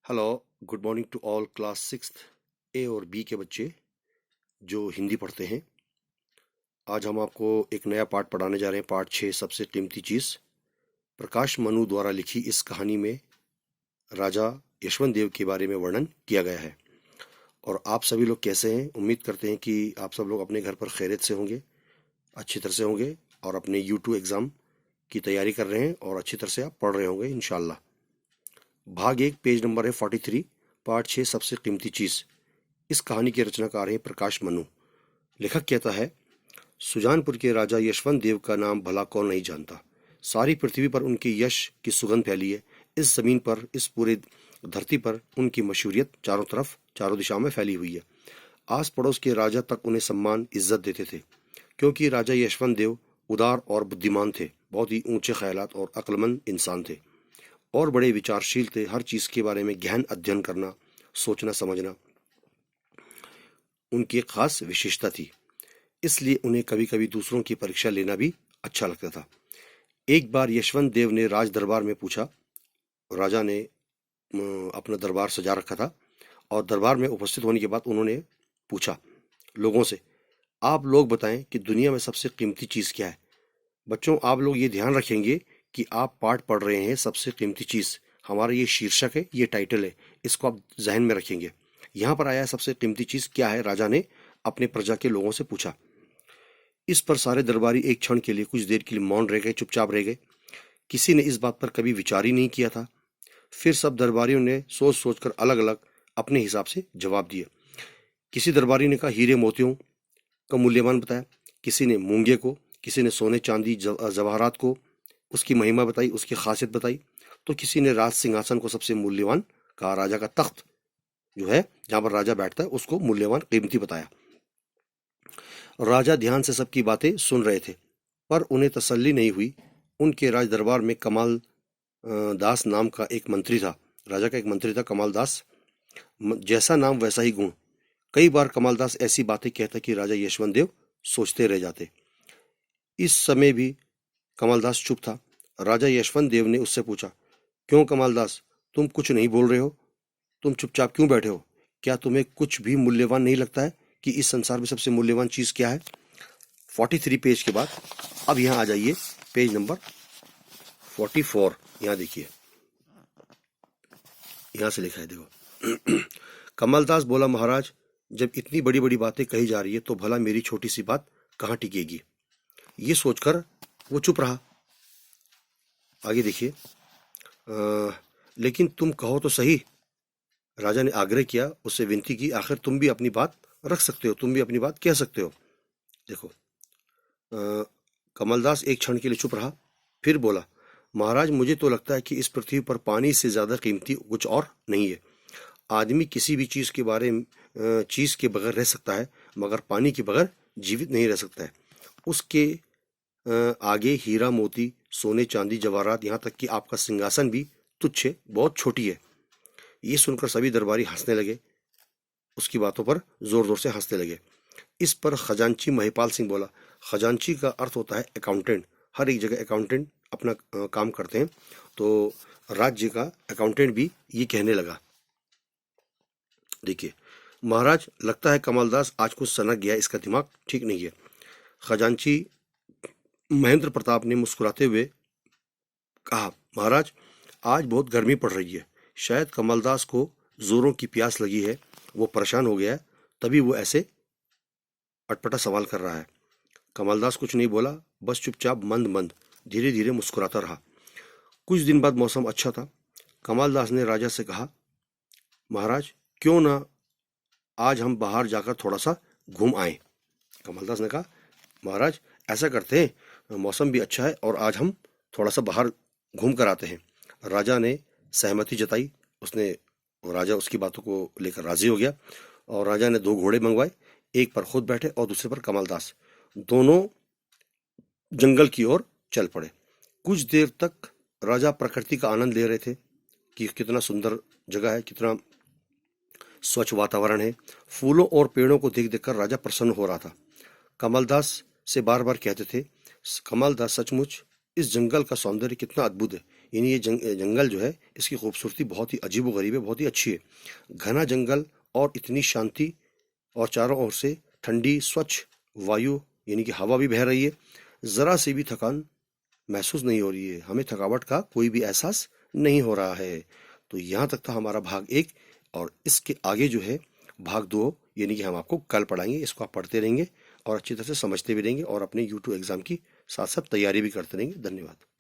Hello, good morning to all class sixth A और B के बच्चे जो हिंदी पढ़ते हैं। आज हम आपको एक नया पाठ पढ़ाने जा रहे हैं। पाठ 6 सबसे कीमती चीज़। प्रकाश मनु द्वारा लिखी इस कहानी में राजा यशवंत देव के बारे में वर्णन किया गया है। और आप सभी लोग कैसे हैं? उम्मीद करते हैं कि आप सब लोग अपने घर पर खैरियत से होंगे, अच्छी तरह से होंगे और अपने U2 एग्ज़ाम की तैयारी कर रहे हैं और अच्छी तरह से आप पढ़ रहे होंगे इंशाल्लाह। भाग 1 पेज नंबर है 43। पाठ 6 सबसे कीमती चीज़। इस कहानी के रचनाकार हैं प्रकाश मनु। लेखक कहता है, सुजानपुर के राजा यशवंत देव का नाम भला कौन नहीं जानता। सारी पृथ्वी पर उनके यश की सुगंध फैली है। इस जमीन पर, इस पूरे धरती पर उनकी मशहूरियत चारों तरफ, चारों दिशाओं में फैली हुई है। आस पड़ोस के राजा तक उन्हें सम्मान इज्जत देते थे, क्योंकि राजा यशवंत देव उदार और बुद्धिमान थे, बहुत ही ऊंचे ख्यालात और अक्लमंद इंसान थे और बड़े विचारशील थे। हर चीज़ के बारे में गहन अध्ययन करना, सोचना समझना उनकी एक खास विशेषता थी। इसलिए उन्हें कभी कभी दूसरों की परीक्षा लेना भी अच्छा लगता था। एक बार यशवंत देव ने राज दरबार में पूछा। राजा ने अपना दरबार सजा रखा था और दरबार में उपस्थित होने के बाद उन्होंने पूछा लोगों से, आप लोग बताएं कि दुनिया में सबसे कीमती चीज़ क्या है। बच्चों, आप लोग ये ध्यान रखेंगे कि आप पाठ पढ़ रहे हैं सबसे कीमती चीज़। हमारा ये शीर्षक है, ये टाइटल है, इसको आप जहन में रखेंगे। यहाँ पर आया है सबसे कीमती चीज़ क्या है। राजा ने अपने प्रजा के लोगों से पूछा। इस पर सारे दरबारी एक क्षण के लिए, कुछ देर के लिए मौन रह गए, चुपचाप रह गए। किसी ने इस बात पर कभी विचार ही नहीं किया था। फिर सब दरबारियों ने सोच सोच कर अलग अलग अपने हिसाब से जवाब दिए। किसी दरबारी ने कहा हीरे मोतियों का मूल्यवान बताया, किसी ने मूंगे को, किसी ने सोने चांदी जवाहरात को, उसकी महिमा बताई, उसकी खासियत बताई। तो किसी ने राज सिंहासन को सबसे मूल्यवान कहा। राजा का तख्त जो है, जहाँ पर राजा बैठता है, उसको मूल्यवान कीमती बताया। राजा ध्यान से सबकी बातें सुन रहे थे, पर उन्हें तसल्ली नहीं हुई। उनके राज दरबार में कमाल दास नाम का एक मंत्री था। राजा का एक मंत्री था, कमाल दास। जैसा नाम वैसा ही गुण। कई बार कमाल दास ऐसी बातें कहता कि राजा यशवंत देव सोचते रह जाते। इस समय भी कमाल दास चुप था। राजा यशवंत देव ने उससे पूछा, क्यों कमाल दास, तुम कुछ नहीं बोल रहे हो? तुम चुपचाप क्यों बैठे हो? क्या तुम्हें कुछ भी मूल्यवान नहीं लगता है कि इस संसार में सबसे मूल्यवान चीज़ क्या है? 43 पेज के बाद अब यहाँ आ जाइए, पेज नंबर 44। यहाँ देखिए, यहाँ से लिखा है, देखो। कमलदास बोला, महाराज, जब इतनी बड़ी बड़ी बातें कही जा रही है तो भला मेरी छोटी सी बात कहाँ टिकेगी। ये सोचकर वो चुप रहा। आगे देखिए, लेकिन तुम कहो तो सही। राजा ने आग्रह किया, उससे विनती की, आखिर तुम भी अपनी बात रख सकते हो, तुम भी अपनी बात कह सकते हो। देखो, कमलदास एक क्षण के लिए चुप रहा, फिर बोला, महाराज, मुझे तो लगता है कि इस पृथ्वी पर पानी से ज़्यादा कीमती कुछ और नहीं है। आदमी किसी भी चीज़ के बारे में चीज़ के बगैर रह सकता है, मगर पानी के बगैर जीवित नहीं रह सकता है। उसके आगे हीरा मोती, सोने चांदी जवाहरात, यहाँ तक कि आपका सिंहासन भी तुच्छ है, बहुत छोटी है। ये सुनकर सभी दरबारी हंसने लगे, उसकी बातों पर जोर जोर से हंसने लगे। इस पर खजांची महिपाल सिंह बोला। खजांची का अर्थ होता है अकाउंटेंट। हर एक जगह अकाउंटेंट अपना काम करते हैं, तो राज्य का अकाउंटेंट भी ये कहने लगा। देखिए महाराज, लगता है कमलदास आज कुछ सनक गया, इसका दिमाग ठीक नहीं है। खजांची महेंद्र प्रताप ने मुस्कुराते हुए कहा, महाराज, आज बहुत गर्मी पड़ रही है। शायद कमलदास को जोरों की प्यास लगी है, वो परेशान हो गया है, तभी वो ऐसे अटपटा सवाल कर रहा है। कमलदास कुछ नहीं बोला, बस चुपचाप मंद मंद धीरे धीरे मुस्कुराता रहा। कुछ दिन बाद मौसम अच्छा था। कमलदास ने राजा से कहा, महाराज, क्यों ना आज हम बाहर जाकर थोड़ा सा घूम आए। कमलदास ने कहा, महाराज, ऐसा करते हैं, मौसम भी अच्छा है और आज हम थोड़ा सा बाहर घूम कर आते हैं। राजा ने सहमति जताई। राजा उसकी बातों को लेकर राजी हो गया और राजा ने 2 घोड़े मंगवाए, एक पर खुद बैठे और दूसरे पर कमलदास। दोनों जंगल की ओर चल पड़े। कुछ देर तक राजा प्रकृति का आनंद ले रहे थे कि कितना सुंदर जगह है, कितना स्वच्छ वातावरण है। फूलों और पेड़ों को देख देखकर राजा प्रसन्न हो रहा था। कमलदास से बार बार कहते थे, कमलदास, सचमुच इस जंगल का सौंदर्य कितना अद्भुत है। यानी ये जंगल जो है इसकी खूबसूरती बहुत ही अजीबोगरीब है, बहुत ही अच्छी है। घना जंगल और इतनी शांति, और चारों ओर से ठंडी स्वच्छ वायु यानी कि हवा भी बह रही है। ज़रा सी भी थकान महसूस नहीं हो रही है, हमें थकावट का कोई भी एहसास नहीं हो रहा है। तो यहाँ तक था हमारा भाग 1, और इसके आगे जो है भाग 2 यानी कि हम आपको कल पढ़ाएंगे। इसको आप पढ़ते रहेंगे और अच्छी तरह से समझते भी रहेंगे और अपने यूट्यूब एग्ज़ाम की साथ साथ तैयारी भी करते रहेंगे। धन्यवाद।